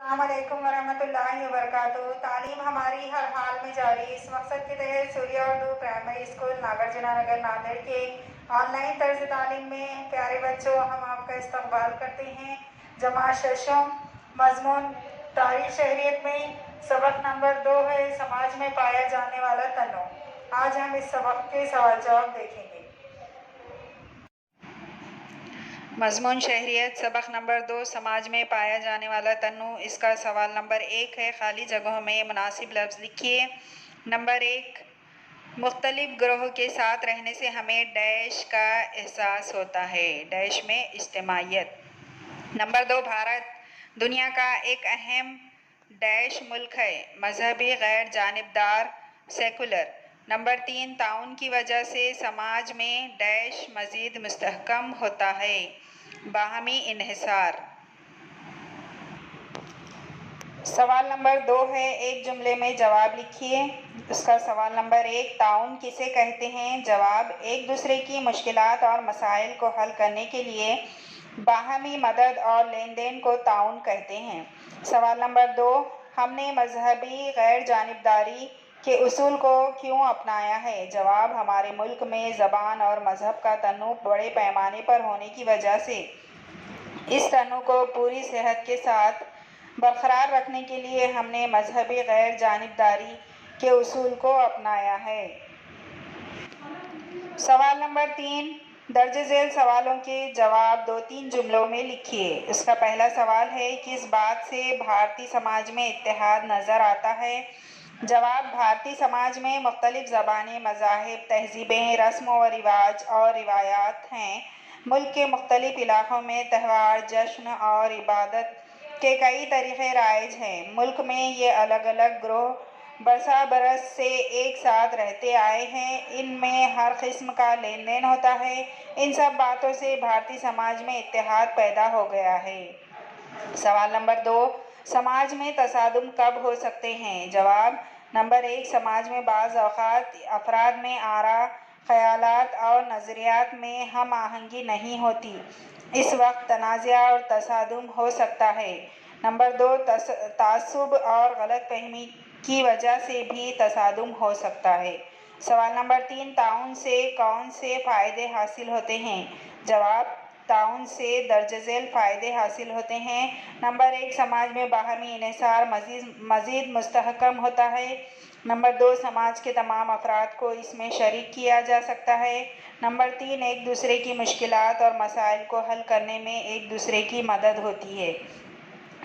السلام علیکم ورحمۃ اللہ وبرکاتہ۔ تعلیم ہماری ہر حال میں جاری۔ اس مقصد کے تحت سوریہ اردو پرائمری اسکول ناگرجنا نگر ناندیڑ کے آن لائن طرز تعلیم میں پیارے بچوں، ہم آپ کا استقبال کرتے ہیں۔ جماعت ششم، مضمون تاریخ شہریت میں سبق نمبر 2 ہے، سماج میں پایا جانے والا تنوع۔ آج ہم اس سبق کے سوال جواب دیکھیں گے۔ مضمون شہریت، سبق نمبر 2، سماج میں پایا جانے والا تنوع۔ اس کا سوال نمبر 1 ہے، خالی جگہوں میں مناسب لفظ لکھیے۔ نمبر 1، مختلف گروہوں کے ساتھ رہنے سے ہمیں ڈیش کا احساس ہوتا ہے، ڈیش میں اجتماعیت۔ نمبر 2، بھارت دنیا کا ایک اہم ڈیش ملک ہے، مذہبی، غیر جانبدار، سیکولر۔ نمبر 3، تعاون کی وجہ سے سماج میں ڈیش مزید مستحکم ہوتا ہے، باہمی انحصار۔ سوال نمبر 2 ہے، ایک جملے میں جواب لکھیے۔ اس کا سوال نمبر 1، تعاون کسے کہتے ہیں؟ جواب، ایک دوسرے کی مشکلات اور مسائل کو حل کرنے کے لیے باہمی مدد اور لین دین کو تعاون کہتے ہیں۔ سوال نمبر 2، ہم نے مذہبی غیر جانبداری کے اصول کو کیوں اپنایا ہے؟ جواب، ہمارے ملک میں زبان اور مذہب کا تنوع بڑے پیمانے پر ہونے کی وجہ سے اس تنوع کو پوری صحت کے ساتھ برقرار رکھنے کے لیے ہم نے مذہبی غیر جانبداری کے اصول کو اپنایا ہے۔ سوال نمبر 3، درج ذیل سوالوں کے جواب 2-3 جملوں میں لکھیے۔ اس کا پہلا سوال ہے، کس بات سے بھارتی سماج میں اتحاد نظر آتا ہے؟ جواب، بھارتی سماج میں مختلف زبانیں، مذاہب، تہذیبیں، رسم و رواج اور روایات ہیں۔ ملک کے مختلف علاقوں میں تہوار، جشن اور عبادت کے کئی طریقے رائج ہیں۔ ملک میں یہ الگ الگ گروہ برسا برس سے ایک ساتھ رہتے آئے ہیں، ان میں ہر قسم کا لین دین ہوتا ہے۔ ان سب باتوں سے بھارتی سماج میں اتحاد پیدا ہو گیا ہے۔ سوال نمبر 2، سماج میں تصادم کب ہو سکتے ہیں؟ جواب، نمبر 1، سماج میں بعض اوقات افراد میں آراء، خیالات اور نظریات میں ہم آہنگی نہیں ہوتی، اس وقت تنازع اور تصادم ہو سکتا ہے۔ نمبر 2، تعصب اور غلط فہمی کی وجہ سے بھی تصادم ہو سکتا ہے۔ سوال نمبر 3، تعاون سے کون سے فائدے حاصل ہوتے ہیں؟ جواب، تعاون سے درج ذیل فائدے حاصل ہوتے ہیں۔ نمبر 1، سماج میں باہمی انحصار مزید مستحکم ہوتا ہے۔ نمبر 2، سماج کے تمام افراد کو اس میں شریک کیا جا سکتا ہے۔ نمبر 3، ایک دوسرے کی مشکلات اور مسائل کو حل کرنے میں ایک دوسرے کی مدد ہوتی ہے۔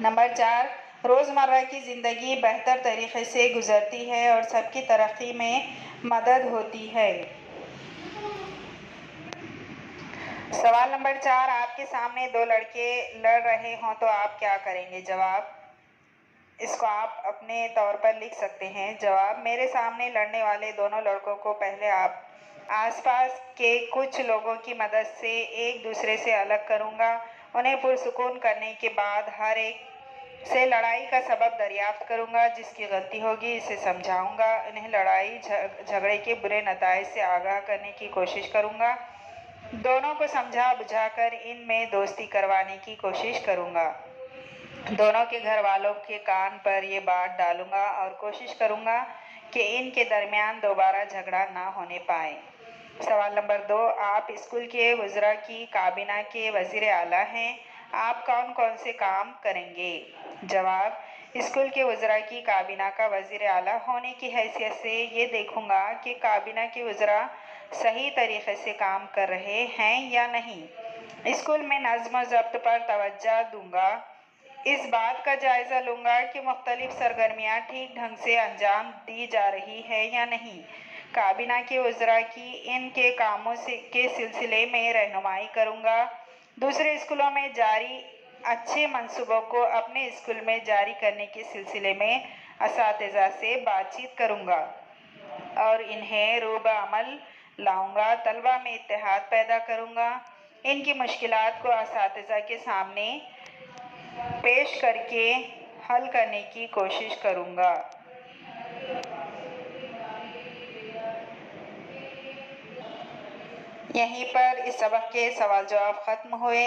نمبر 4، روزمرہ کی زندگی بہتر طریقے سے گزرتی ہے اور سب کی ترقی میں مدد ہوتی ہے۔ سوال نمبر 4، آپ کے سامنے 2 لڑکے لڑ رہے ہوں تو آپ کیا کریں گے؟ جواب، اس کو آپ اپنے طور پر لکھ سکتے ہیں۔ جواب، میرے سامنے لڑنے والے دونوں لڑکوں کو پہلے آس پاس کے کچھ لوگوں کی مدد سے ایک دوسرے سے الگ کروں گا، انہیں پرسکون کرنے کے بعد ہر ایک سے لڑائی کا سبب دریافت کروں گا، جس کی غلطی ہوگی اسے سمجھاؤں گا، انہیں لڑائی جھگڑے کے برے نتائج سے آگاہ کرنے کی کوشش کروں گا، دونوں کو سمجھا بجھا کر ان میں دوستی کروانے کی کوشش کروں گا، دونوں کے گھر والوں کے کان پر یہ بات ڈالوں گا اور کوشش کروں گا کہ ان کے درمیان دوبارہ جھگڑا نہ ہونے پائے۔ سوال نمبر 2، آپ اسکول کے وزراء کی کابینہ کے وزیر اعلیٰ ہیں، آپ کون کون سے کام کریں گے؟ جواب، اسکول کے وزراء کی کابینہ کا وزیر اعلیٰ ہونے کی حیثیت سے یہ دیکھوں گا کہ کابینہ کے وزراء صحیح طریقے سے کام کر رہے ہیں یا نہیں، اسکول میں نظم و ضبط پر توجہ دوں گا، اس بات کا جائزہ لوں گا کہ مختلف سرگرمیاں ٹھیک ڈھنگ سے انجام دی جا رہی ہے یا نہیں، کابینہ کے وزراء کی ان کے کاموں کے سلسلے میں رہنمائی کروں گا، دوسرے اسکولوں میں جاری اچھے منصوبوں کو اپنے اسکول میں جاری کرنے کے سلسلے میں اساتذہ سے بات چیت کروں گا اور انہیں روبہ عمل لاؤں گا، طلبہ میں اتحاد پیدا کروں گا، ان کی مشکلات کو اساتذہ کے سامنے پیش کر کے حل کرنے کی کوشش کروں گا۔ یہیں پر اس سبق کے سوال جواب ختم ہوئے۔